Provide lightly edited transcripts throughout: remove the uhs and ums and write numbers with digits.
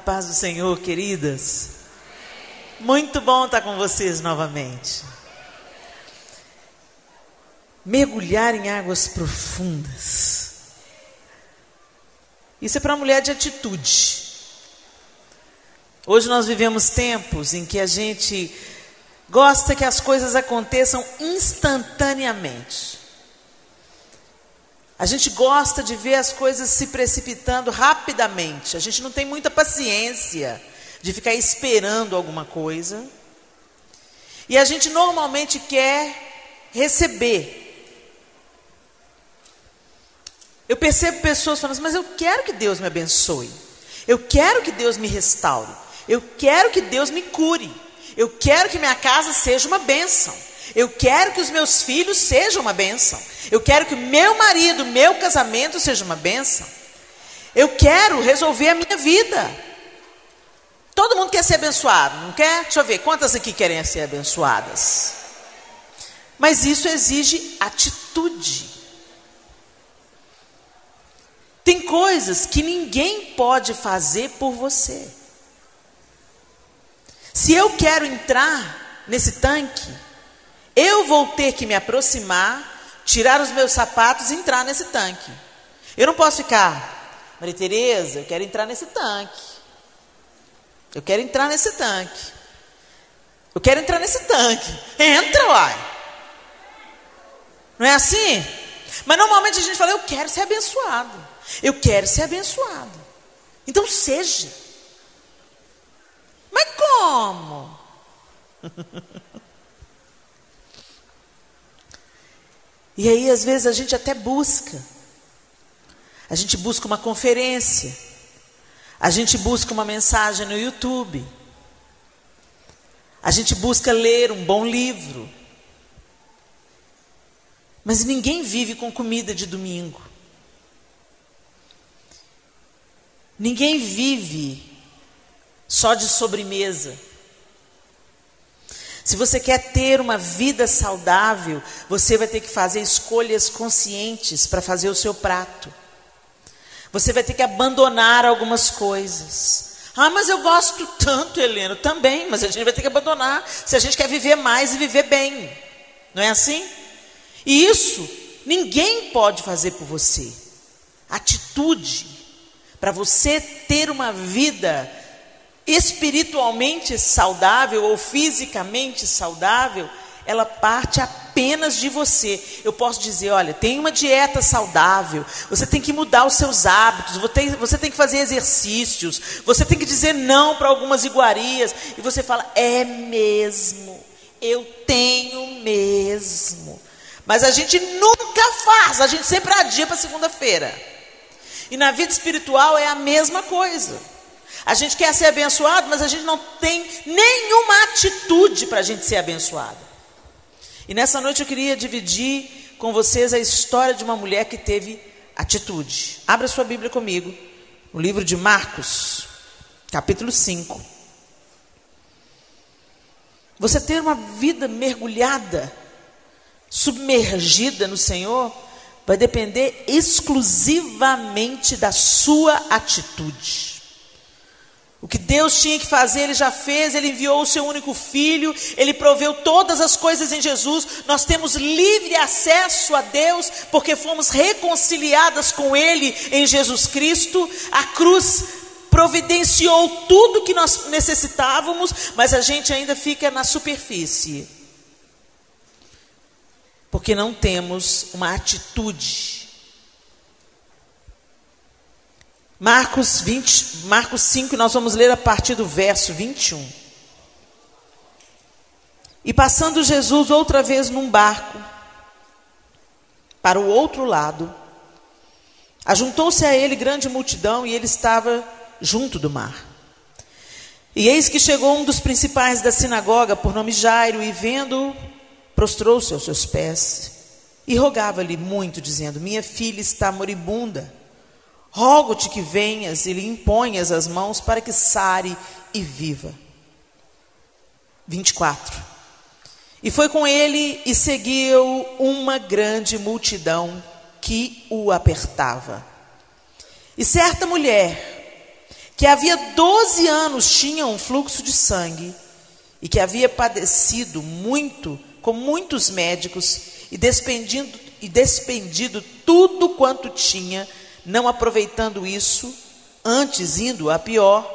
paz do Senhor, queridas. Muito bom estar com vocês novamente. Mergulhar em águas profundas. Isso é para a mulher de atitude. Hoje nós vivemos tempos em que a gente gosta que as coisas aconteçam instantaneamente. A gente gosta de ver as coisas se precipitando rapidamente. A gente não tem muita paciência de ficar esperando alguma coisa. E a gente normalmente quer receber. Eu percebo pessoas falando assim, mas eu quero que Deus me abençoe. Eu quero que Deus me restaure. Eu quero que Deus me cure. Eu quero que minha casa seja uma bênção. Eu quero que os meus filhos sejam uma bênção. Eu quero que o meu marido, meu casamento seja uma bênção. Eu quero resolver a minha vida. Todo mundo quer ser abençoado, não quer? Deixa eu ver, quantas aqui querem ser abençoadas? Mas isso exige atitude. Tem coisas que ninguém pode fazer por você. Se eu quero entrar nesse tanque, eu vou ter que me aproximar, tirar os meus sapatos e entrar nesse tanque. Eu não posso ficar, Maria Tereza, eu quero entrar nesse tanque. Eu quero entrar nesse tanque. Eu quero entrar nesse tanque. Entra, uai. Não é assim? Mas normalmente a gente fala, eu quero ser abençoado. Eu quero ser abençoado. Então seja. Mas como? E aí às vezes a gente até busca. A gente busca uma conferência. A gente busca uma mensagem no YouTube. A gente busca ler um bom livro. Mas ninguém vive com comida de domingo. Ninguém vive só de sobremesa. Se você quer ter uma vida saudável, você vai ter que fazer escolhas conscientes para fazer o seu prato. Você vai ter que abandonar algumas coisas. Ah, mas eu gosto tanto, Helena. Também, mas a gente vai ter que abandonar se a gente quer viver mais e viver bem. Não é assim? E isso ninguém pode fazer por você. Atitude para você ter uma vida espiritualmente saudável ou fisicamente saudável, ela parte apenas de você. Eu posso dizer, olha, tem uma dieta saudável, você tem que mudar os seus hábitos, você tem que fazer exercícios, você tem que dizer não para algumas iguarias, e você fala, é mesmo, eu tenho mesmo. Mas a gente nunca faz, a gente sempre adia para segunda-feira. E na vida espiritual é a mesma coisa. A gente quer ser abençoado, mas a gente não tem nenhuma atitude para a gente ser abençoado. E nessa noite eu queria dividir com vocês a história de uma mulher que teve atitude. Abra sua Bíblia comigo, no livro de Marcos, capítulo 5. Você ter uma vida mergulhada, submergida no Senhor, vai depender exclusivamente da sua atitude. O que Deus tinha que fazer, Ele já fez. Ele enviou o seu único Filho, Ele proveu todas as coisas em Jesus. Nós temos livre acesso a Deus, porque fomos reconciliadas com Ele em Jesus Cristo. A cruz providenciou tudo que nós necessitávamos, mas a gente ainda fica na superfície, porque não temos uma atitude. Marcos 5, nós vamos ler a partir do verso 21. E passando Jesus outra vez num barco, para o outro lado, ajuntou-se a ele grande multidão, e ele estava junto do mar. E eis que chegou um dos principais da sinagoga, por nome Jairo, e vendo-o, prostrou-se aos seus pés, e rogava-lhe muito, dizendo, minha filha está moribunda. Rogo-te que venhas e lhe imponhas as mãos para que sare e viva. 24. E foi com ele e seguiu uma grande multidão que o apertava. E certa mulher, que havia 12 anos tinha um fluxo de sangue, e que havia padecido muito, com muitos médicos, e despendido tudo quanto tinha, não aproveitando isso, antes indo a pior.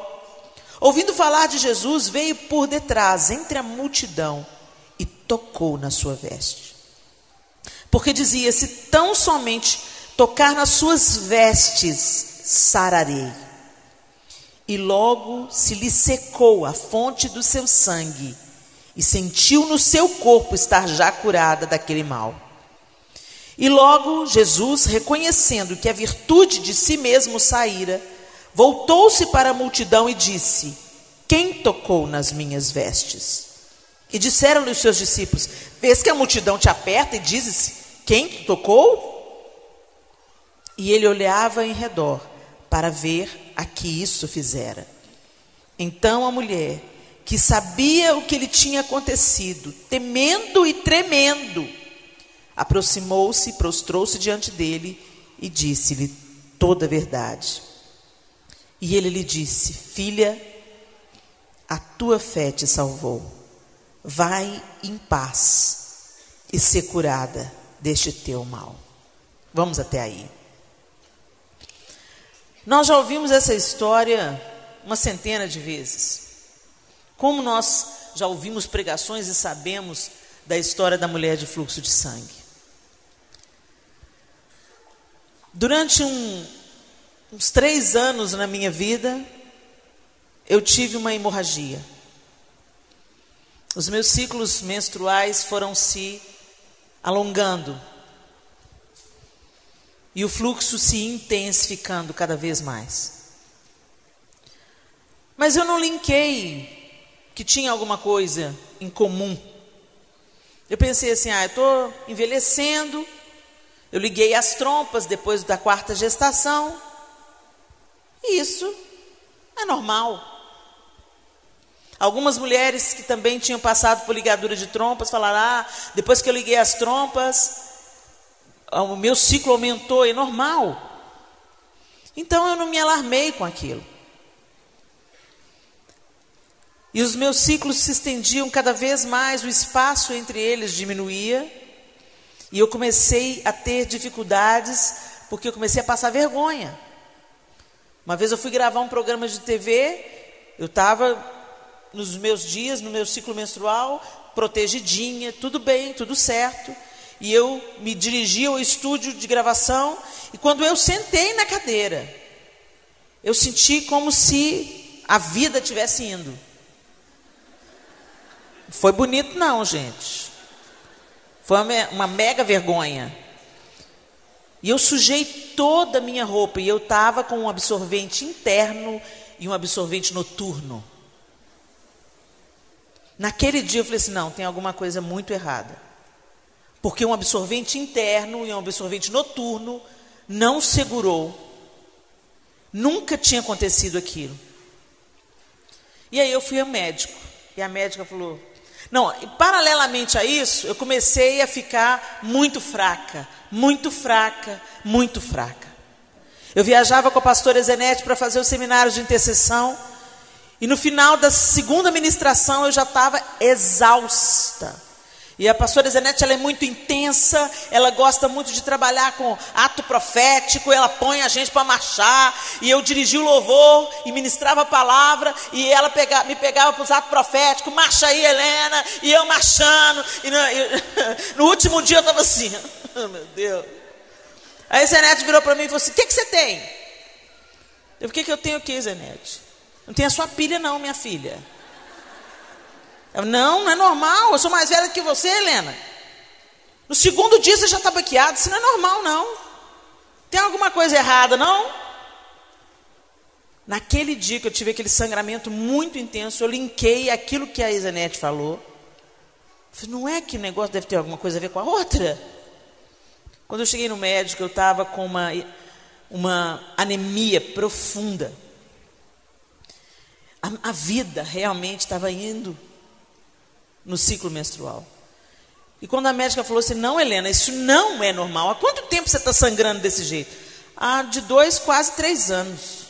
Ouvindo falar de Jesus, veio por detrás, entre a multidão, e tocou na sua veste. Porque dizia: se tão somente tocar nas suas vestes, sararei. E logo se lhe secou a fonte do seu sangue, e sentiu no seu corpo estar já curada daquele mal. E logo Jesus, reconhecendo que a virtude de si mesmo saíra, voltou-se para a multidão e disse: quem tocou nas minhas vestes? E disseram-lhe os seus discípulos: vês que a multidão te aperta e dizes: quem te tocou? E ele olhava em redor para ver a que isso fizera. Então a mulher, que sabia o que lhe tinha acontecido, temendo e tremendo, aproximou-se, prostrou-se diante dele e disse-lhe toda a verdade. E ele lhe disse: filha, a tua fé te salvou. Vai em paz e ser curada deste teu mal. Vamos até aí. Nós já ouvimos essa história uma centena de vezes. Como nós já ouvimos pregações e sabemos da história da mulher de fluxo de sangue. Durante uns 3 anos na minha vida, eu tive uma hemorragia. Os meus ciclos menstruais foram se alongando. E o fluxo se intensificando cada vez mais. Mas eu não linkei que tinha alguma coisa em comum. Eu pensei assim: eu estou envelhecendo. Eu liguei as trompas depois da 4ª gestação. E isso é normal. Algumas mulheres que também tinham passado por ligadura de trompas falaram: depois que eu liguei as trompas, o meu ciclo aumentou, é normal. Então eu não me alarmei com aquilo. E os meus ciclos se estendiam cada vez mais, o espaço entre eles diminuía. E eu comecei a ter dificuldades, porque eu comecei a passar vergonha. Uma vez eu fui gravar um programa de TV, eu estava nos meus dias, no meu ciclo menstrual, protegidinha, tudo bem, tudo certo. E eu me dirigi ao estúdio de gravação, e quando eu sentei na cadeira, eu senti como se a vida tivesse indo. Não foi bonito não, gente. Foi uma mega vergonha. E eu sujei toda a minha roupa, e eu estava com um absorvente interno e um absorvente noturno. Naquele dia eu falei assim: não, tem alguma coisa muito errada. Porque um absorvente interno e um absorvente noturno não segurou. Nunca tinha acontecido aquilo. E aí eu fui ao médico. E a médica falou... Não, e paralelamente a isso, eu comecei a ficar muito fraca. Muito fraca, muito fraca. Eu viajava com a pastora Zenete para fazer os seminários de intercessão. E no final da 2ª ministração eu já estava exausta. E a pastora Zenete, ela é muito intensa, ela gosta muito de trabalhar com ato profético, ela põe a gente para marchar, e eu dirigi o louvor e ministrava a palavra, e ela me pegava para os atos proféticos: marcha aí, Helena, e eu marchando, e no último dia eu estava assim, oh, meu Deus. Aí a Zenete virou para mim e falou assim: o que você tem? Eu falei: o que eu tenho o quê, Zenete? Não tem a sua pilha não, minha filha. Não é normal, eu sou mais velha que você, Helena. No 2º dia você já está baqueada, isso não é normal não. Tem alguma coisa errada, não? Naquele dia que eu tive aquele sangramento muito intenso, eu linkei aquilo que a Isanete falou. Eu falei: não é que o negócio deve ter alguma coisa a ver com a outra? Quando eu cheguei no médico, eu estava com uma anemia profunda. A vida realmente estava indo no ciclo menstrual. E quando a médica falou assim: não, Helena, isso não é normal. Há quanto tempo você está sangrando desse jeito? De 2, quase 3 anos.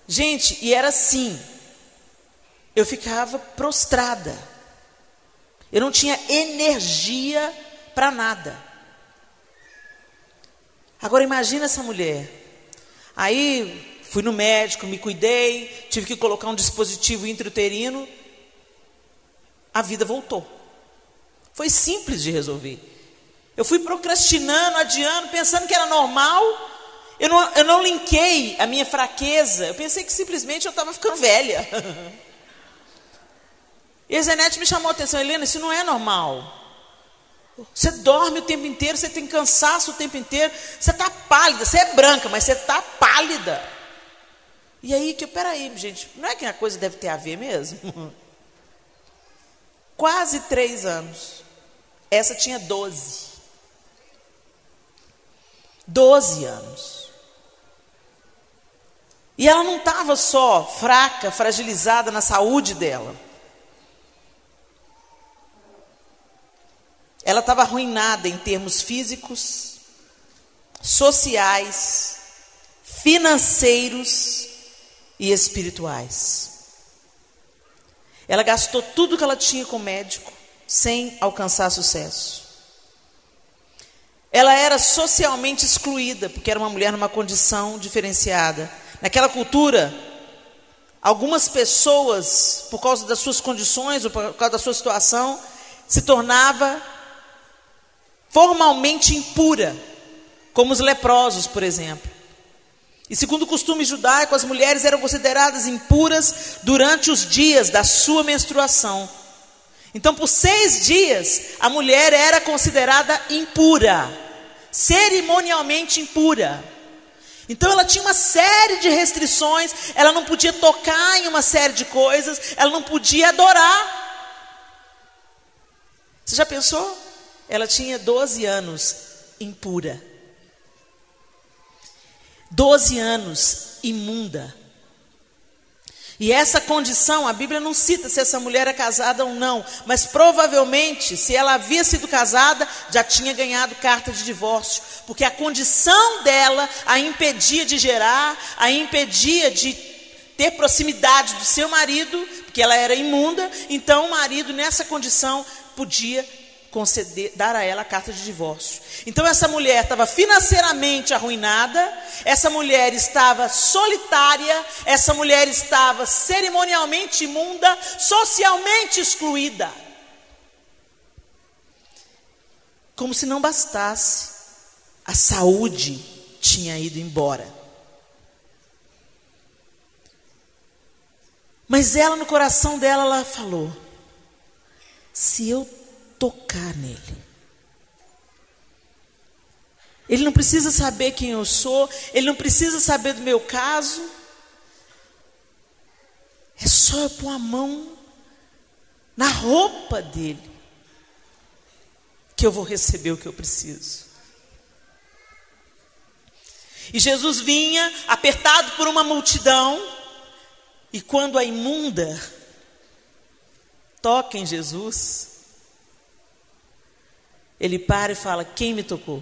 Gente, e era assim. Eu ficava prostrada. Eu não tinha energia para nada. Agora imagina essa mulher. Aí fui no médico, me cuidei, tive que colocar um dispositivo intrauterino. A vida voltou. Foi simples de resolver. Eu fui procrastinando, adiando, pensando que era normal. Eu não linkei a minha fraqueza. Eu pensei que simplesmente eu estava ficando velha. E a Zenete me chamou a atenção. Helena, isso não é normal. Você dorme o tempo inteiro, você tem cansaço o tempo inteiro. Você está pálida, você é branca, mas você está pálida. E aí, peraí, gente, não é que a coisa deve ter a ver mesmo? Quase 3 anos. Essa tinha 12. 12 anos. E ela não estava só fraca, fragilizada na saúde dela. Ela estava arruinada em termos físicos, sociais, financeiros e espirituais. Ela gastou tudo que ela tinha com o médico, sem alcançar sucesso. Ela era socialmente excluída, porque era uma mulher numa condição diferenciada. Naquela cultura, algumas pessoas, por causa das suas condições, ou por causa da sua situação, se tornava formalmente impura, como os leprosos, por exemplo. E segundo o costume judaico, as mulheres eram consideradas impuras durante os dias da sua menstruação. Então, por 6 dias, a mulher era considerada impura, cerimonialmente impura. Então ela tinha uma série de restrições, ela não podia tocar em uma série de coisas, ela não podia adorar. Você já pensou? Ela tinha 12 anos impura. 12 anos imunda. E essa condição, a Bíblia não cita se essa mulher é casada ou não, mas provavelmente, se ela havia sido casada, já tinha ganhado carta de divórcio, porque a condição dela a impedia de gerar, a impedia de ter proximidade do seu marido, porque ela era imunda. Então o marido, nessa condição, podia conceder, dar a ela a carta de divórcio. Então essa mulher estava financeiramente arruinada, essa mulher estava solitária, essa mulher estava cerimonialmente imunda, socialmente excluída. Como se não bastasse, a saúde tinha ido embora. Mas ela, no coração dela, ela falou: se eu tocar nele, ele não precisa saber quem eu sou, ele não precisa saber do meu caso, é só eu pôr a mão na roupa dele, que eu vou receber o que eu preciso. E Jesus vinha apertado por uma multidão, e quando a imunda toca em Jesus, ele para e fala: quem me tocou?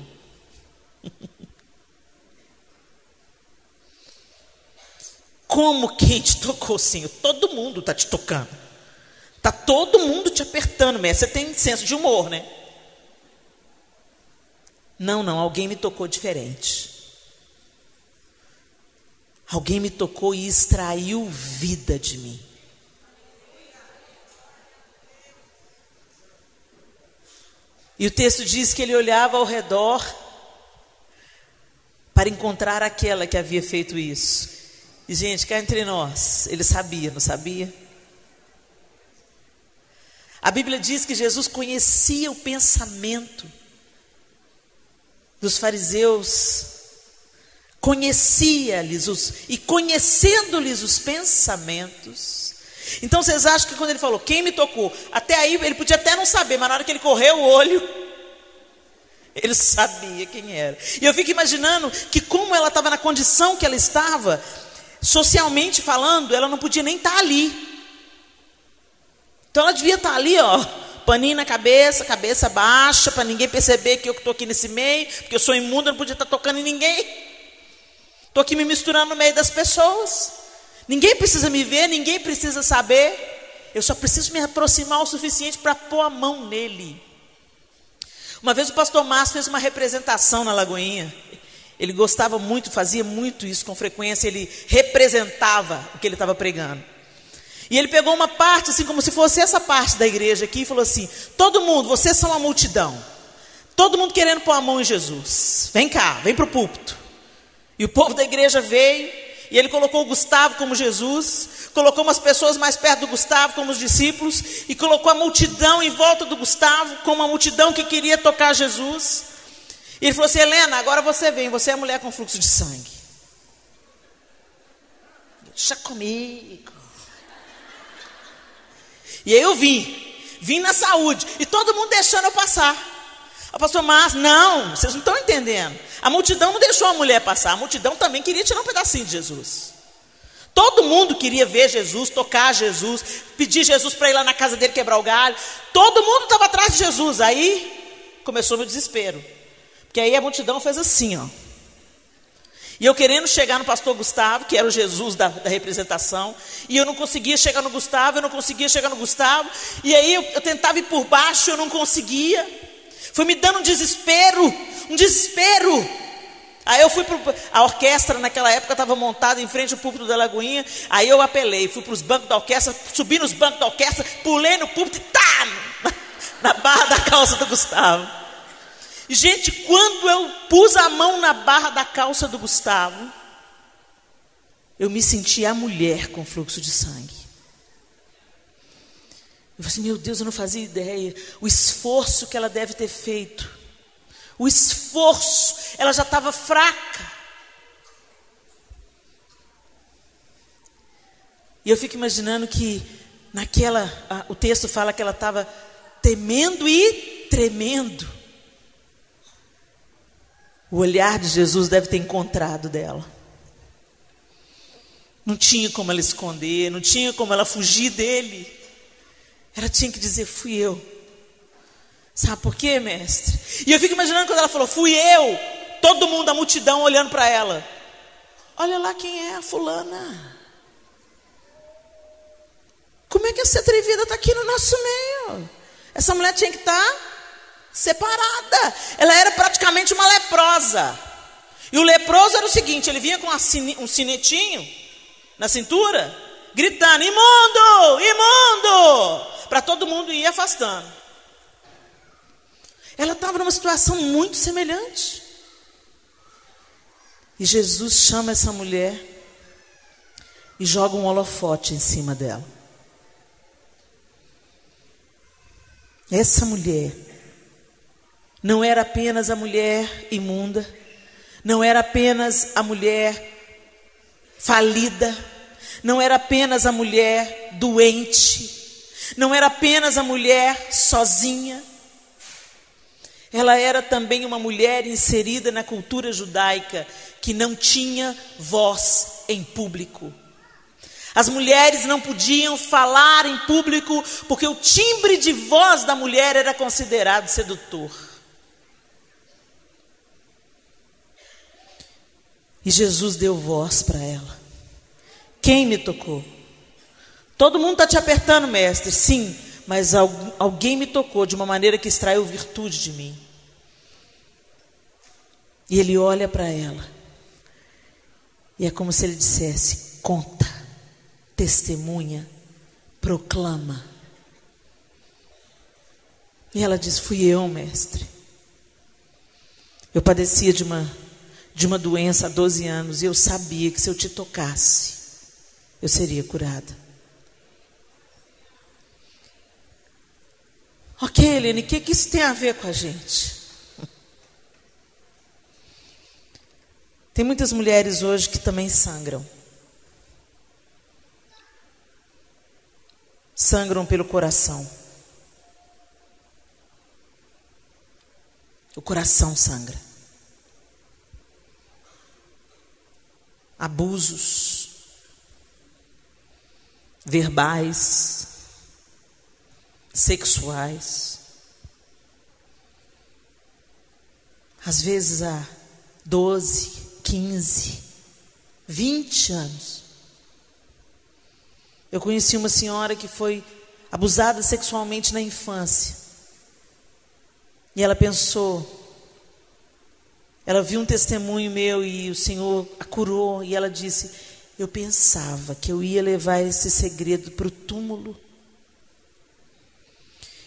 Como quem te tocou, Senhor? Todo mundo está te tocando. Está todo mundo te apertando, mestre. Você tem senso de humor, né? Não, alguém me tocou diferente. Alguém me tocou e extraiu vida de mim. E o texto diz que ele olhava ao redor para encontrar aquela que havia feito isso. E, gente, cá entre nós, ele sabia, não sabia? A Bíblia diz que Jesus conhecia o pensamento dos fariseus, conhecia-lhes e conhecendo-lhes os pensamentos. Então vocês acham que quando ele falou, quem me tocou? Até aí ele podia até não saber, mas na hora que ele correu o olho, ele sabia quem era. E eu fico imaginando que como ela estava na condição que ela estava, socialmente falando, ela não podia nem estar ali. Então ela devia estar ali, ó, paninho na cabeça, cabeça baixa, para ninguém perceber que eu estou aqui nesse meio, porque eu sou imunda, não podia estar tocando em ninguém. Estou aqui me misturando no meio das pessoas. Ninguém precisa me ver, ninguém precisa saber. Eu só preciso me aproximar o suficiente para pôr a mão nele. Uma vez o pastor Márcio fez uma representação na Lagoinha. Ele gostava muito, fazia muito isso com frequência. Ele representava o que ele estava pregando. E ele pegou uma parte, assim como se fosse essa parte da igreja aqui, e falou assim: todo mundo, vocês são a multidão. Todo mundo querendo pôr a mão em Jesus. Vem cá, vem para o púlpito. E o povo da igreja veio, e ele colocou o Gustavo como Jesus, colocou umas pessoas mais perto do Gustavo como os discípulos, e colocou a multidão em volta do Gustavo, como uma multidão que queria tocar Jesus. E ele falou assim: Helena, agora você vem, você é a mulher com fluxo de sangue. Deixa comigo. E aí eu vim na saúde, e todo mundo deixando eu passar. O pastor Márcio: não, vocês não estão entendendo. A multidão não deixou a mulher passar, a multidão também queria tirar um pedacinho de Jesus. Todo mundo queria ver Jesus, tocar Jesus, pedir Jesus para ir lá na casa dele quebrar o galho. Todo mundo estava atrás de Jesus. Aí começou meu desespero, porque aí a multidão fez assim, ó. E eu querendo chegar no pastor Gustavo, que era o Jesus da representação, e eu não conseguia chegar no Gustavo, e aí eu tentava ir por baixo, eu não conseguia. Foi me dando um desespero. Aí eu fui a orquestra naquela época estava montada em frente ao púlpito da Lagoinha. Aí eu apelei, fui para os bancos da orquestra, subi nos bancos da orquestra, pulei no púlpito e na barra da calça do Gustavo. E, gente, quando eu pus a mão na barra da calça do Gustavo, eu me senti a mulher com fluxo de sangue. Eu falei assim: meu Deus, eu não fazia ideia o esforço que ela deve ter feito. O esforço, ela já estava fraca. E eu fico imaginando que o texto fala que ela estava temendo e tremendo. O olhar de Jesus deve ter encontrado dela. Não tinha como ela esconder, não tinha como ela fugir dele. Ela tinha que dizer: fui eu. Sabe por quê, mestre? E eu fico imaginando quando ela falou: fui eu. Todo mundo, a multidão olhando para ela. Olha lá quem é a fulana. Como é que essa atrevida está aqui no nosso meio? Essa mulher tinha que estar separada. Ela era praticamente uma leprosa. E o leproso era o seguinte: ele vinha com um sinetinho na cintura, gritando: imundo, imundo, para todo mundo ir afastando. Ela estava numa situação muito semelhante. E Jesus chama essa mulher e joga um holofote em cima dela. Essa mulher não era apenas a mulher imunda, não era apenas a mulher falida, não era apenas a mulher doente, não era apenas a mulher sozinha. Ela era também uma mulher inserida na cultura judaica, que não tinha voz em público. As mulheres não podiam falar em público, porque o timbre de voz da mulher era considerado sedutor. E Jesus deu voz para ela. Quem me tocou? Todo mundo está te apertando, mestre. Sim, mas alguém me tocou de uma maneira que extraiu virtude de mim. E ele olha para ela. E é como se ele dissesse: conta, testemunha, proclama. E ela diz: fui eu, mestre. Eu padecia de uma doença há 12 anos, e eu sabia que se eu te tocasse, eu seria curada. Ok, Helene, o que isso tem a ver com a gente? Tem muitas mulheres hoje que também sangram. Sangram pelo coração. O coração sangra. Abusos verbais, sexuais. Às vezes há 12, 15, 20 anos. Eu conheci uma senhora que foi abusada sexualmente na infância. E ela pensou, ela viu um testemunho meu e o Senhor a curou. E ela disse, eu pensava que eu ia levar esse segredo para o túmulo.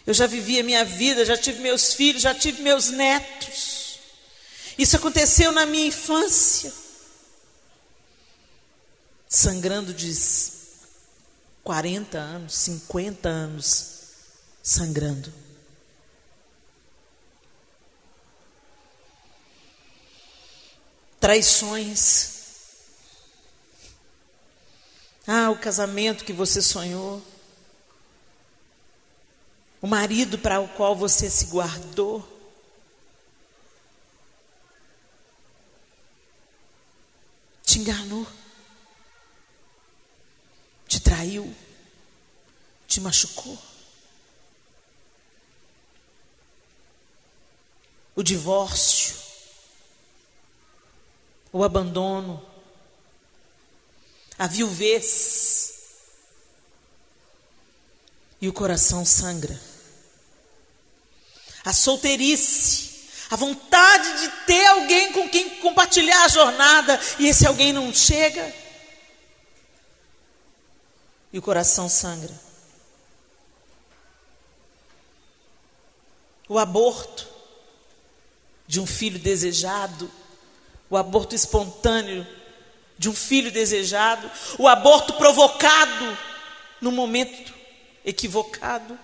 Eu já vivi a minha vida, já tive meus filhos, já tive meus netos. Isso aconteceu na minha infância. Sangrando de 40 anos, 50 anos, sangrando. Traições. O casamento que você sonhou. O marido para o qual você se guardou. Te enganou. Te traiu. Te machucou. O divórcio. O abandono. A viuvez. E o coração sangra. A solteirice, a vontade de ter alguém com quem compartilhar a jornada, e esse alguém não chega. E o coração sangra. O aborto de um filho desejado, o aborto espontâneo de um filho desejado, o aborto provocado no momento equivocado.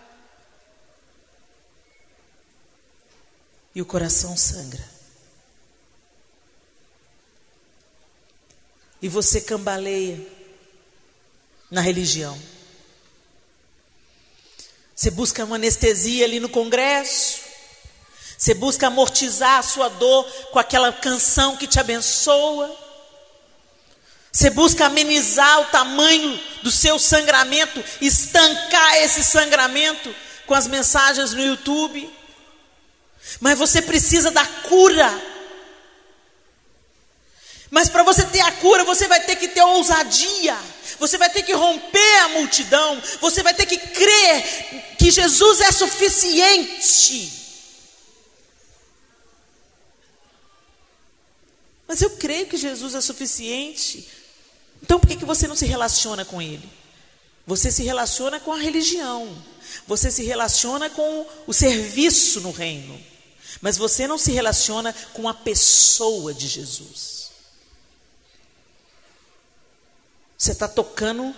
E o coração sangra. E você cambaleia na religião. Você busca uma anestesia ali no congresso. Você busca amortizar a sua dor com aquela canção que te abençoa. Você busca amenizar o tamanho do seu sangramento, estancar esse sangramento com as mensagens no YouTube. Mas você precisa da cura. Mas para você ter a cura, você vai ter que ter ousadia. Você vai ter que romper a multidão. Você vai ter que crer que Jesus é suficiente. Mas eu creio que Jesus é suficiente. Então por que você não se relaciona com Ele? Você se relaciona com a religião. Você se relaciona com o serviço no reino. Mas você não se relaciona com a pessoa de Jesus. Você está tocando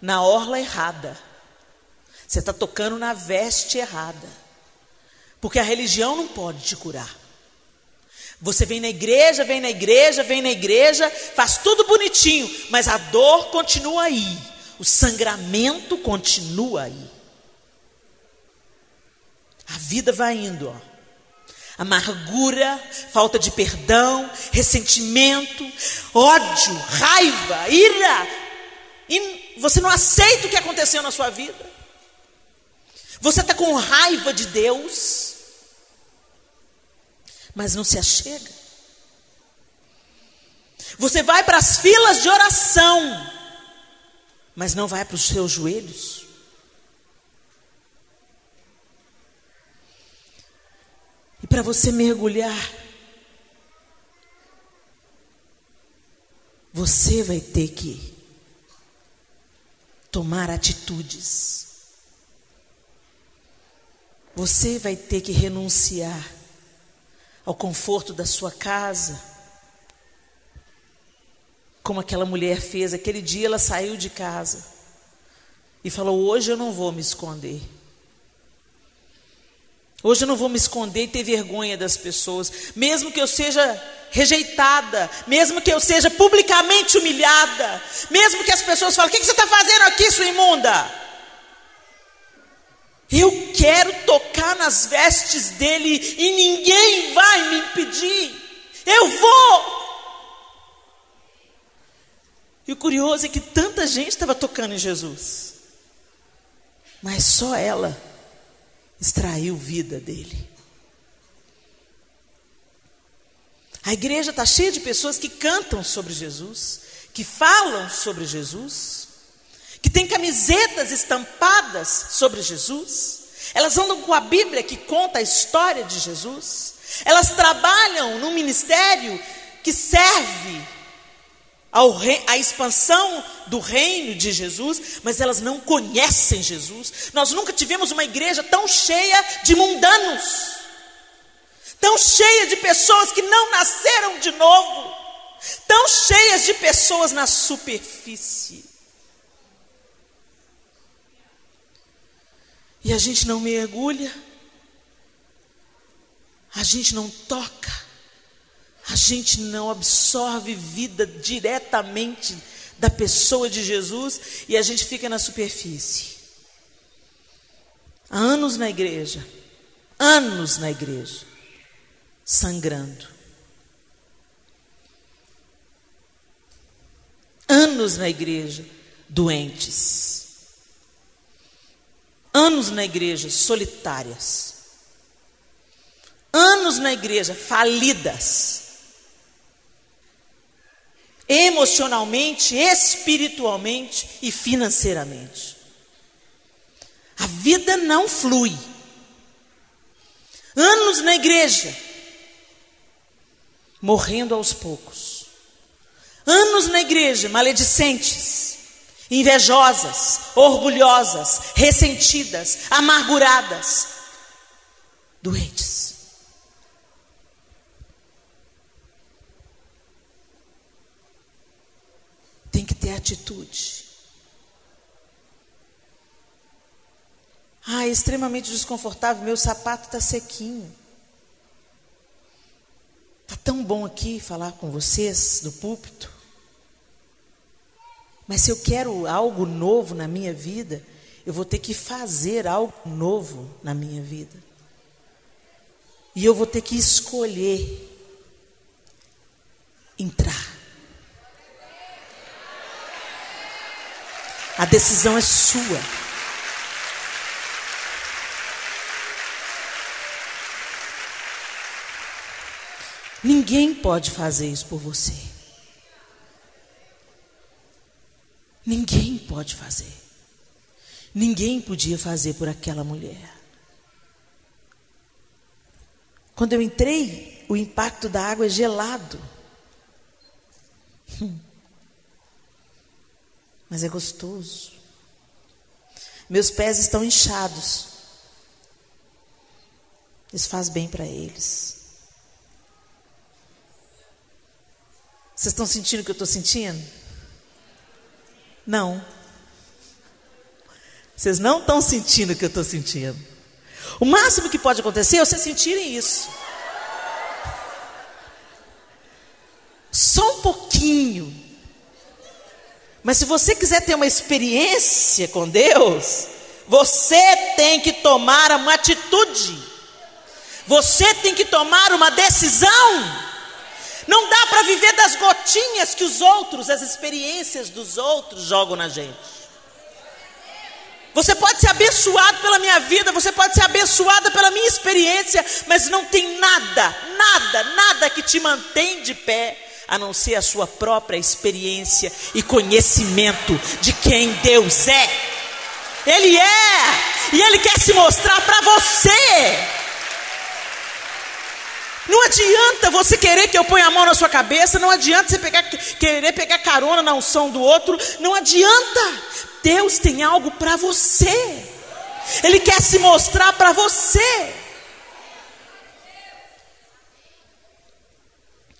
na orla errada. Você está tocando na veste errada. Porque a religião não pode te curar. Você vem na igreja, vem na igreja, vem na igreja, faz tudo bonitinho, mas a dor continua aí. O sangramento continua aí. A vida vai indo, ó. Amargura, falta de perdão, ressentimento, ódio, raiva, ira. E você não aceita o que aconteceu na sua vida. Você está com raiva de Deus, mas não se achega. Você vai para as filas de oração, mas não vai para os seus joelhos. E para você mergulhar, você vai ter que tomar atitudes. Você vai ter que renunciar ao conforto da sua casa, como aquela mulher fez. Aquele dia ela saiu de casa e falou: hoje eu não vou me esconder. Hoje eu não vou me esconder e ter vergonha das pessoas, mesmo que eu seja rejeitada, mesmo que eu seja publicamente humilhada, mesmo que as pessoas falem: o que você está fazendo aqui, sua imunda? Eu quero tocar nas vestes dele e ninguém vai me impedir. Eu vou. E o curioso é que tanta gente estava tocando em Jesus, mas só ela extraiu vida dele. A igreja está cheia de pessoas que cantam sobre Jesus, que falam sobre Jesus, que têm camisetas estampadas sobre Jesus. Elas andam com a Bíblia que conta a história de Jesus. Elas trabalham num ministério que serve à expansão do reino de Jesus, mas elas não conhecem Jesus. Nós nunca tivemos uma igreja tão cheia de mundanos, tão cheia de pessoas que não nasceram de novo, tão cheias de pessoas na superfície. E a gente não mergulha, a gente não toca, a gente não absorve vida diretamente da pessoa de Jesus, e a gente fica na superfície. Há anos na igreja, sangrando. Anos na igreja, doentes. Anos na igreja, solitárias. Anos na igreja, falidas. Emocionalmente, espiritualmente e financeiramente. A vida não flui. Anos na igreja, morrendo aos poucos. Anos na igreja, maledicentes, invejosas, orgulhosas, ressentidas, amarguradas, doentes. Tem que ter atitude. É extremamente desconfortável, meu sapato está sequinho. Está tão bom aqui falar com vocês do púlpito. Mas se eu quero algo novo na minha vida, eu vou ter que fazer algo novo na minha vida. E eu vou ter que escolher entrar. A decisão é sua. Ninguém pode fazer isso por você. Ninguém pode fazer. Ninguém podia fazer por aquela mulher. Quando eu entrei, o impacto da água é gelado. Mas é gostoso. Meus pés estão inchados. Isso faz bem para eles. Vocês estão sentindo o que eu estou sentindo? Não. Vocês não estão sentindo o que eu estou sentindo. O máximo que pode acontecer é vocês sentirem isso. Só um pouquinho. Mas se você quiser ter uma experiência com Deus, você tem que tomar uma atitude. Você tem que tomar uma decisão. Não dá para viver das gotinhas que os outros, as experiências dos outros jogam na gente. Você pode ser abençoado pela minha vida, você pode ser abençoada pela minha experiência, mas não tem nada que te mantém de pé, a não ser a sua própria experiência e conhecimento de quem Deus é. Ele é, e Ele quer se mostrar para você. Não adianta você querer que eu ponha a mão na sua cabeça, não adianta você querer pegar carona na unção do outro, não adianta. Deus tem algo para você. Ele quer se mostrar para você.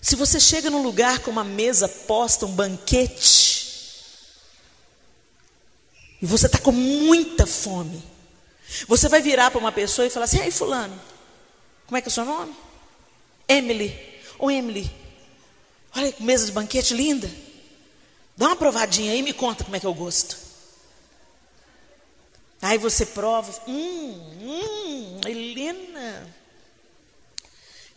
Se você chega num lugar com uma mesa posta, um banquete, e você está com muita fome, você vai virar para uma pessoa e falar assim: "Ei, fulano, como é que é o seu nome?" Emily. Ô Emily, olha que mesa de banquete linda. Dá uma provadinha aí e me conta como é que é o gosto. Aí você prova. Helena,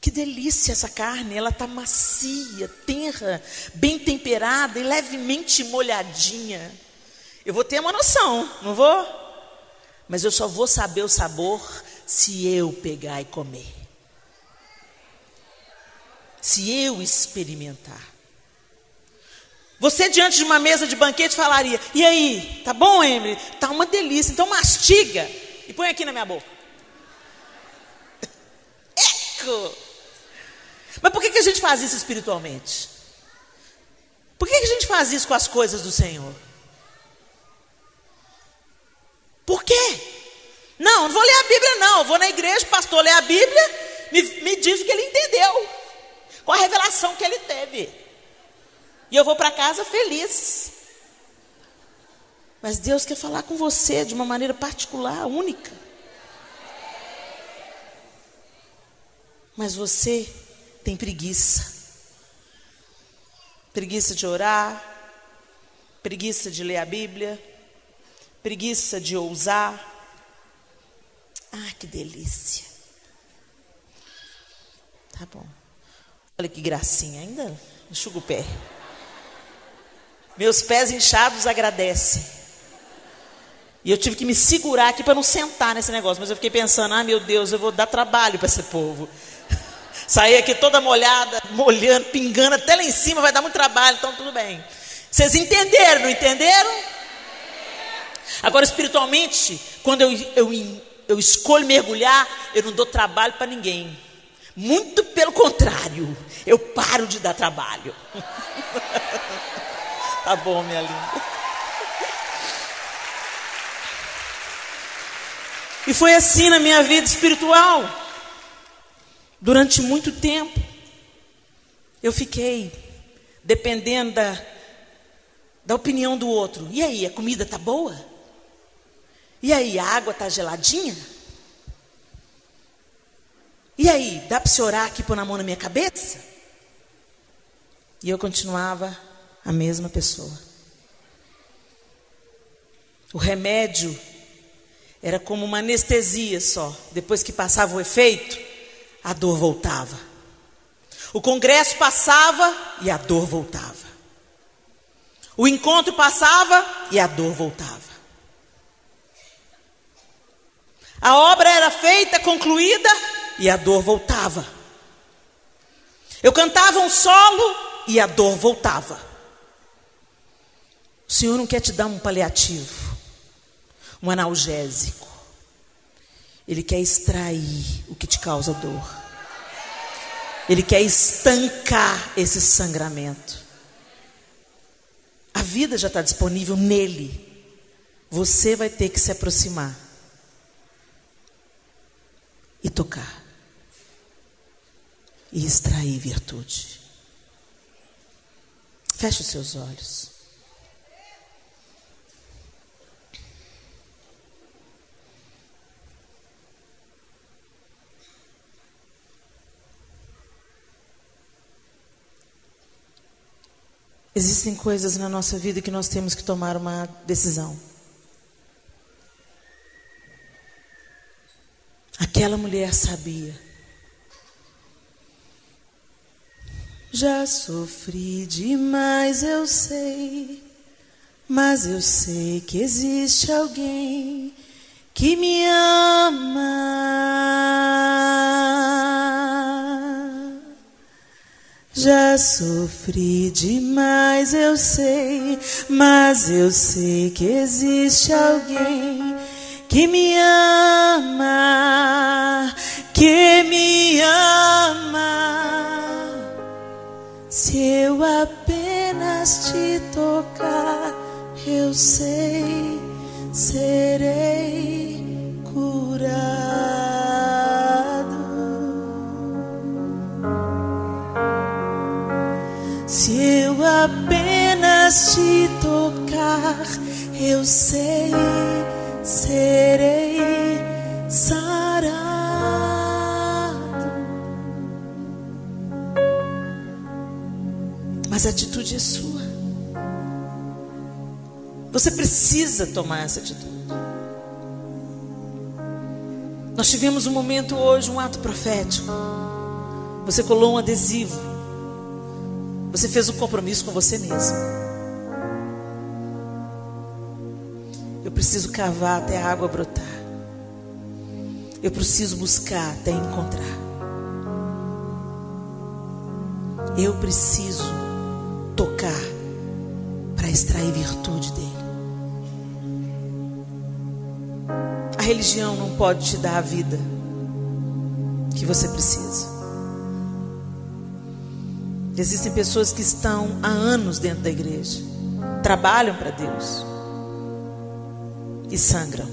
que delícia essa carne. Ela está macia, tenra, bem temperada e levemente molhadinha. Eu vou ter uma noção, não vou? Mas eu só vou saber o sabor se eu pegar e comer. Se eu experimentar. Você diante de uma mesa de banquete falaria: e aí, tá bom, Emily? Tá uma delícia, então mastiga e põe aqui na minha boca. Eco! Mas por que a gente faz isso espiritualmente? Por que a gente faz isso com as coisas do Senhor? Por quê? Não vou ler a Bíblia não, eu vou na igreja, o pastor lê a Bíblia, me diz o que ele entendeu, qual a revelação que ele teve, e eu vou para casa feliz. Mas Deus quer falar com você de uma maneira particular, única. Mas você tem preguiça. Preguiça de orar, preguiça de ler a Bíblia, preguiça de ousar. Ah, que delícia. Tá bom. Olha que gracinha, ainda enxuga o pé. Meus pés inchados agradecem. E eu tive que me segurar aqui para não sentar nesse negócio. Mas eu fiquei pensando: ah, meu Deus, eu vou dar trabalho para esse povo. Sair aqui toda molhada, molhando, pingando até lá em cima, vai dar muito trabalho, então tudo bem. Vocês entenderam, não entenderam? Agora, espiritualmente, quando eu escolho mergulhar, eu não dou trabalho para ninguém. Muito pelo contrário, eu paro de dar trabalho. Tá bom, minha linda. E foi assim na minha vida espiritual. Durante muito tempo, eu fiquei dependendo da opinião do outro. E aí, a comida está boa? E aí, a água está geladinha? E aí, dá para você orar aqui, pôr na mão na minha cabeça? E eu continuava a mesma pessoa. O remédio era como uma anestesia só. Depois que passava o efeito, a dor voltava. O congresso passava e a dor voltava. O encontro passava e a dor voltava. A obra era feita, concluída e a dor voltava. Eu cantava um solo e a dor voltava. O Senhor não quer te dar um paliativo, um analgésico. Ele quer extrair o que te causa dor. Ele quer estancar esse sangramento. A vida já está disponível nele. Você vai ter que se aproximar e tocar e extrair virtude. Feche os seus olhos. Existem coisas na nossa vida que nós temos que tomar uma decisão. Aquela mulher sabia. Já sofri demais, eu sei, mas eu sei que existe alguém que me ama. Já sofri demais, eu sei, mas eu sei que existe alguém que me ama, que me ama. Se eu apenas te tocar, eu sei, serei curado. Se eu apenas te tocar, eu sei, serei sarado. Mas a atitude é sua. Você precisa tomar essa atitude. Nós tivemos um momento hoje, um ato profético. Você colou um adesivo. Você fez um compromisso com você mesmo. Eu preciso cavar até a água brotar. Eu preciso buscar até encontrar. Eu preciso tocar extrair virtude dele. A religião não pode te dar a vida que você precisa. Existem pessoas que estão há anos dentro da igreja, trabalham para Deus e sangram.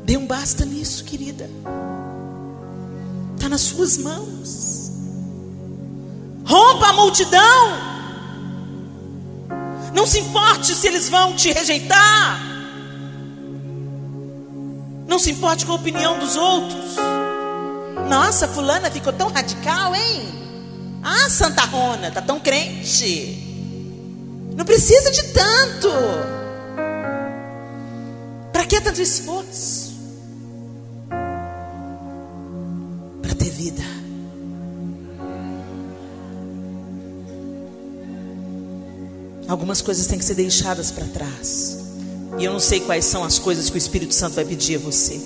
Dê um basta nisso, querida. Está nas suas mãos. Rompa a multidão. Não se importe se eles vão te rejeitar. Não se importe com a opinião dos outros. Nossa, fulana ficou tão radical, hein? Ah, Santa Rona, tá tão crente. Não precisa de tanto. Para que tanto esforço? Para ter vida. Algumas coisas têm que ser deixadas para trás. E eu não sei quais são as coisas que o Espírito Santo vai pedir a você.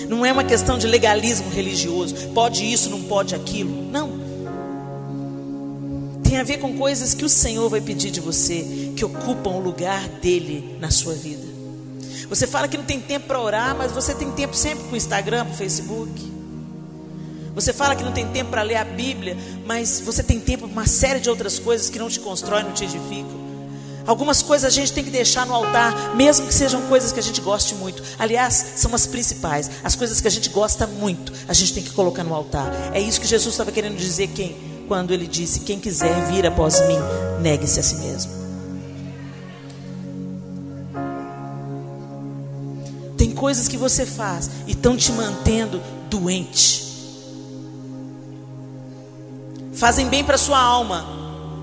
Não é uma questão de legalismo religioso. Pode isso, não pode aquilo. Não. Tem a ver com coisas que o Senhor vai pedir de você, que ocupam o lugar dele na sua vida. Você fala que não tem tempo para orar, mas você tem tempo sempre para o Instagram, para o Facebook. Você fala que não tem tempo para ler a Bíblia, mas você tem tempo para uma série de outras coisas que não te constroem, não te edificam. Algumas coisas a gente tem que deixar no altar, mesmo que sejam coisas que a gente goste muito. Aliás, são as principais. As coisas que a gente gosta muito, a gente tem que colocar no altar. É isso que Jesus estava querendo dizer quando ele disse: quem quiser vir após mim, negue-se a si mesmo. Tem coisas que você faz e estão te mantendo doente. Fazem bem para a sua alma,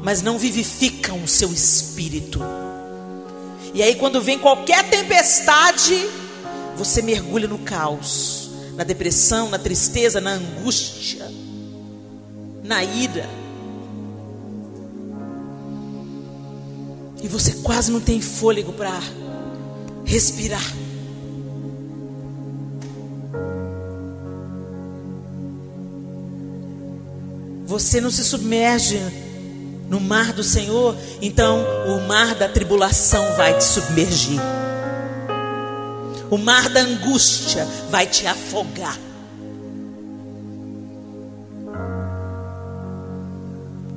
mas não vivificam o seu espírito. E aí quando vem qualquer tempestade, você mergulha no caos, na depressão, na tristeza, na angústia, na ira. E você quase não tem fôlego para respirar. Você não se submerge no mar do Senhor, então o mar da tribulação vai te submergir. O mar da angústia vai te afogar.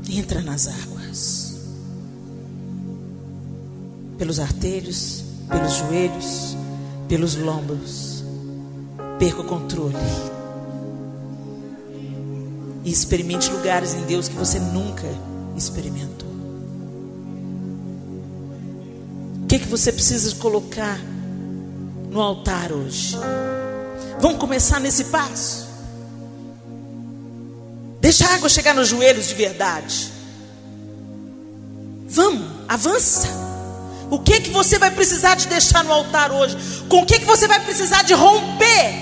Entra nas águas. Pelos artelhos, pelos joelhos, pelos lombos. Perca o controle. E experimente lugares em Deus que você nunca experimentou. O que você precisa colocar no altar hoje? Vamos começar nesse passo. Deixa a água chegar nos joelhos de verdade. Vamos, avança. O que você vai precisar de deixar no altar hoje? Com o que você vai precisar de romper?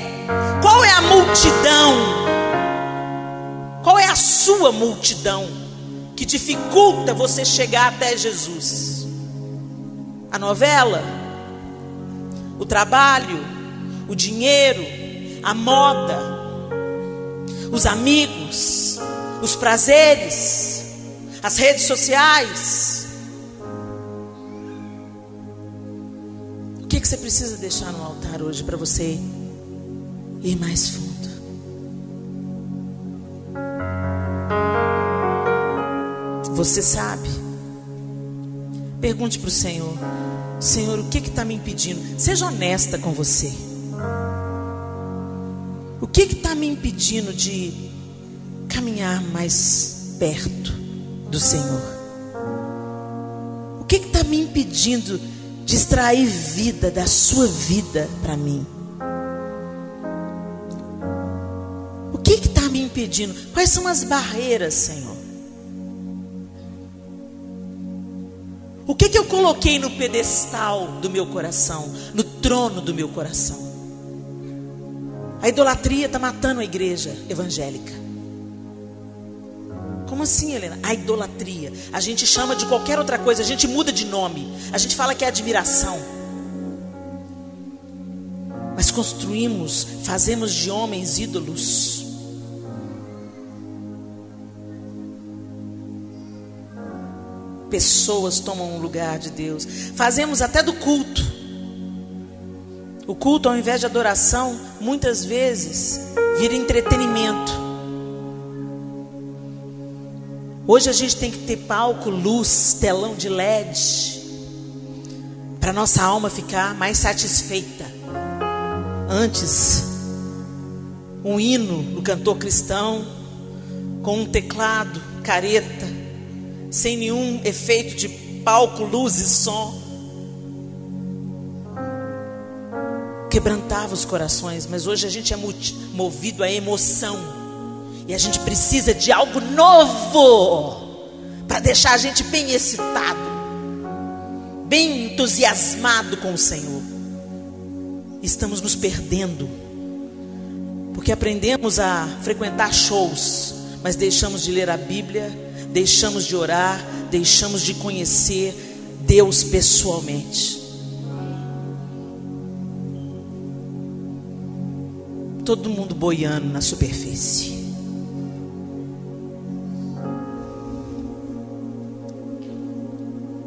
Qual é a multidão? Qual é a sua multidão que dificulta você chegar até Jesus? A novela, o trabalho, o dinheiro, a moda, os amigos, os prazeres, as redes sociais. O que você precisa deixar no altar hoje para você ir mais fundo? Você sabe. Pergunte para o Senhor: Senhor, o que está me impedindo? Seja honesta com você. O que está me impedindo de caminhar mais perto do Senhor? O que está me impedindo de extrair vida da sua vida para mim? O que está me impedindo? Quais são as barreiras, Senhor? O que eu coloquei no pedestal do meu coração, no trono do meu coração? A idolatria está matando a igreja evangélica. Como assim, Helena? A idolatria. A gente chama de qualquer outra coisa, a gente muda de nome. A gente fala que é admiração. Mas construímos, fazemos de homens ídolos. pessoas tomam o lugar de Deus. Fazemos até do culto. O culto, ao invés de adoração, muitas vezes vira entretenimento. Hoje a gente tem que ter palco, luz, telão de LED, para nossa alma ficar mais satisfeita. Antes, um hino do cantor cristão, com um teclado, careta, sem nenhum efeito de palco, luz e som, quebrantava os corações. Mas hoje a gente é movido à emoção, e a gente precisa de algo novo para deixar a gente bem excitado, bem entusiasmado com o Senhor. Estamos nos perdendo, porque aprendemos a frequentar shows, mas deixamos de ler a Bíblia, deixamos de orar, deixamos de conhecer Deus pessoalmente. Todo mundo boiando na superfície.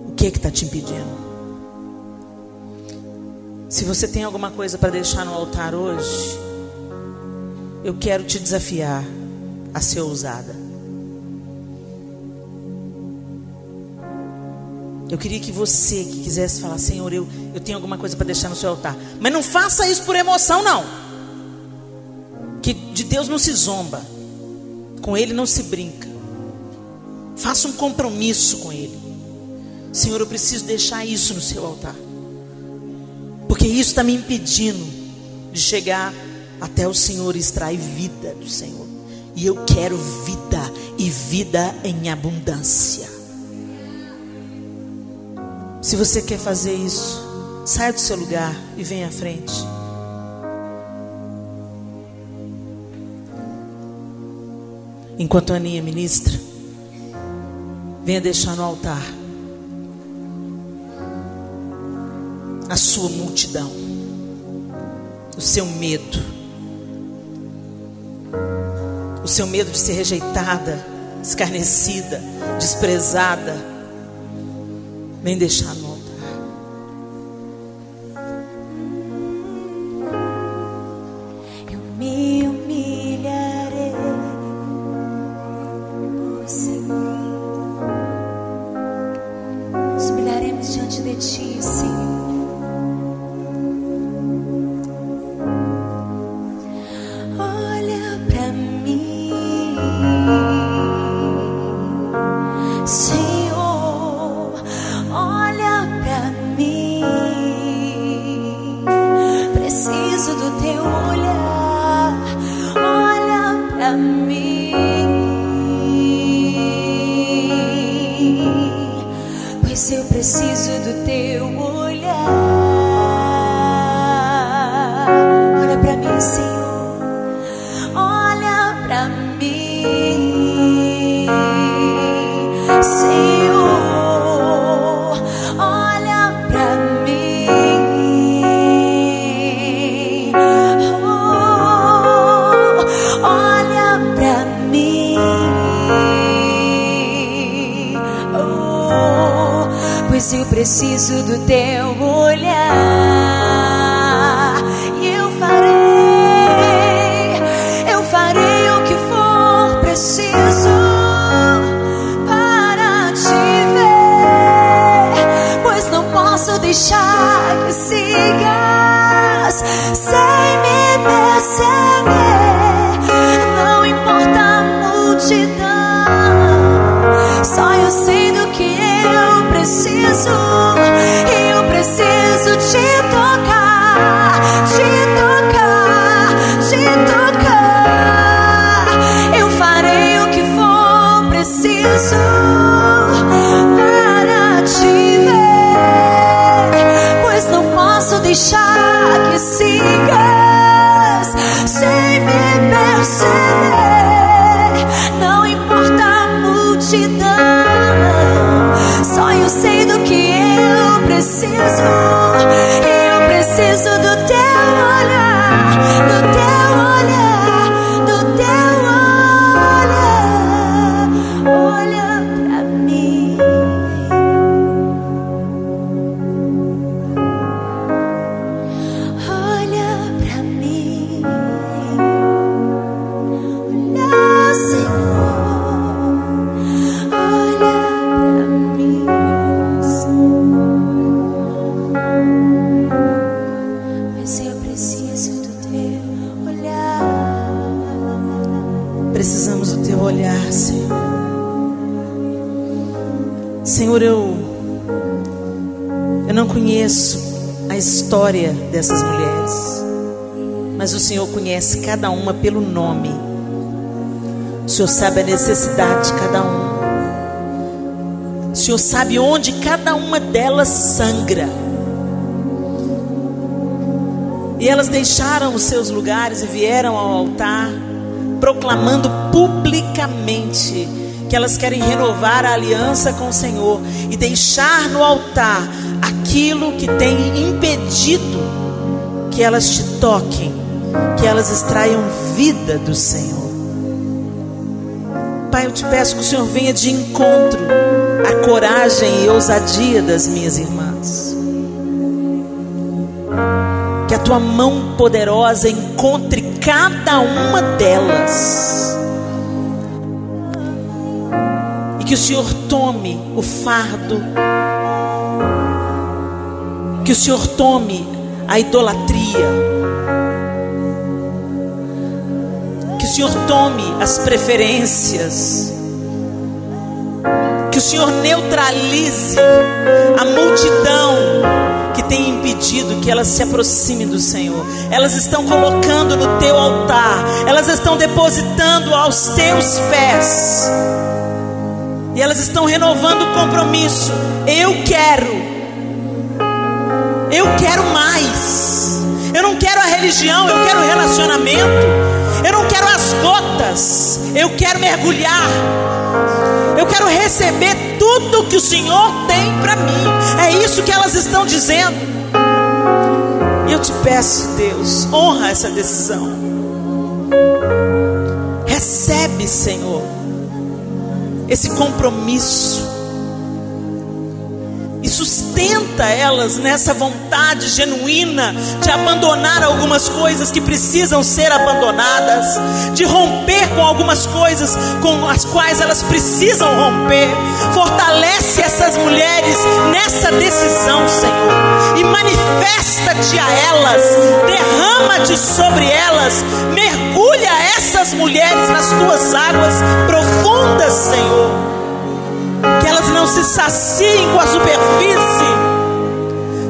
O que está te impedindo? Se você tem alguma coisa para deixar no altar hoje, eu quero te desafiar a ser ousada. Eu queria que você que quisesse falar: Senhor, eu tenho alguma coisa para deixar no seu altar. Mas não faça isso por emoção, não. Que de Deus não se zomba, com Ele não se brinca. Faça um compromisso com Ele. Senhor, eu preciso deixar isso no seu altar, porque isso está me impedindo de chegar até o Senhor e extrair vida do Senhor. E eu quero vida, e vida em abundância. Se você quer fazer isso, saia do seu lugar e venha à frente. Enquanto a Aninha ministra, venha deixar no altar a sua multidão, o seu medo de ser rejeitada, escarnecida, desprezada. Vem deixar no altar. Eu me humilharei, Senhor. Nos humilharemos diante de Ti, Senhor. Olha pra mim, Senhor. Olha pra mim. Preciso do Teu olhar. Olha pra mim, pois eu preciso do Teu olhar. Olha pra mim, Senhor. Olha pra mim, Senhor. Olha pra mim. Oh, olha pra mim. Oh, pois eu preciso do Teu olhar. E eu farei o que for preciso para Te ver, pois não posso deixar que sigas sem me perceber. Não importa a multidão, só eu sei do que eu preciso. E eu preciso Te tocar, Te tocar, Te tocar. Eu farei o que for preciso para Te ver, pois não posso deixar que sigas sem me perceber. Não importa a multidão, só eu sei do que eu preciso. E eu preciso do Teu olhar, do Teu olhar, do Teu olhar. Olha pra mim. Senhor, eu não conheço a história dessas mulheres, mas o Senhor conhece cada uma pelo nome. O Senhor sabe a necessidade de cada uma. O Senhor sabe onde cada uma delas sangra. E elas deixaram os seus lugares e vieram ao altar, proclamando publicamente que elas querem renovar a aliança com o Senhor e deixar no altar aquilo que tem impedido que elas te toquem, que elas extraiam vida do Senhor. Pai, eu te peço que o Senhor venha de encontro à coragem e ousadia das minhas irmãs. Que a tua mão poderosa encontre cada uma delas. E que o Senhor tome o fardo. Que o Senhor tome a idolatria. Que o Senhor tome as preferências. Que o Senhor neutralize a multidão que tem impedido que elas se aproximem do Senhor. Elas estão colocando no teu altar, elas estão depositando aos teus pés, e elas estão renovando o compromisso. Eu quero mais. Eu não quero a religião, eu quero o relacionamento. Eu não quero as gotas, eu quero mergulhar. Eu quero receber tudo que o Senhor tem para mim. É isso que elas estão dizendo. E eu te peço, Deus, honra essa decisão. Recebe, Senhor, esse compromisso. E sustenta elas nessa vontade genuína de abandonar algumas coisas que precisam ser abandonadas, de romper com algumas coisas com as quais elas precisam romper. Fortalece essas mulheres nessa decisão, Senhor, e manifesta-te a elas, derrama-te sobre elas, mergulha essas mulheres nas tuas águas profundas, Senhor. Que elas não se saciem com a superfície,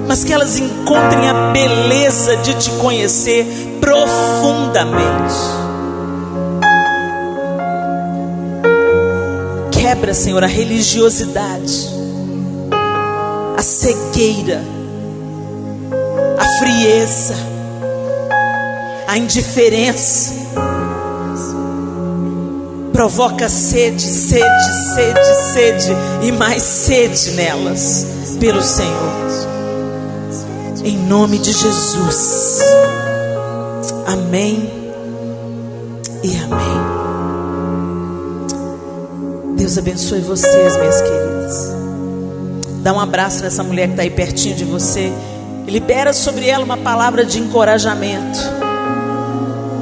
mas que elas encontrem a beleza de te conhecer profundamente. Quebra, Senhor, a religiosidade, a cegueira, a frieza, a indiferença. Provoca sede, sede, sede, sede e mais sede nelas pelo Senhor. Em nome de Jesus. Amém e amém. Deus abençoe vocês, minhas queridas. Dá um abraço nessa mulher que está aí pertinho de você e libera sobre ela uma palavra de encorajamento.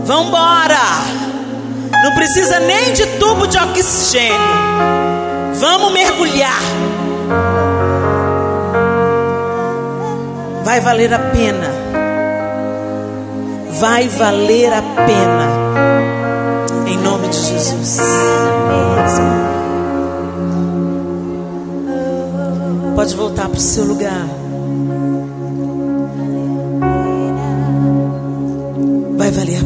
Vambora! Não precisa nem de tubo de oxigênio. Vamos mergulhar. Vai valer a pena. Vai valer a pena. Em nome de Jesus. Pode voltar para o seu lugar. Vai valer a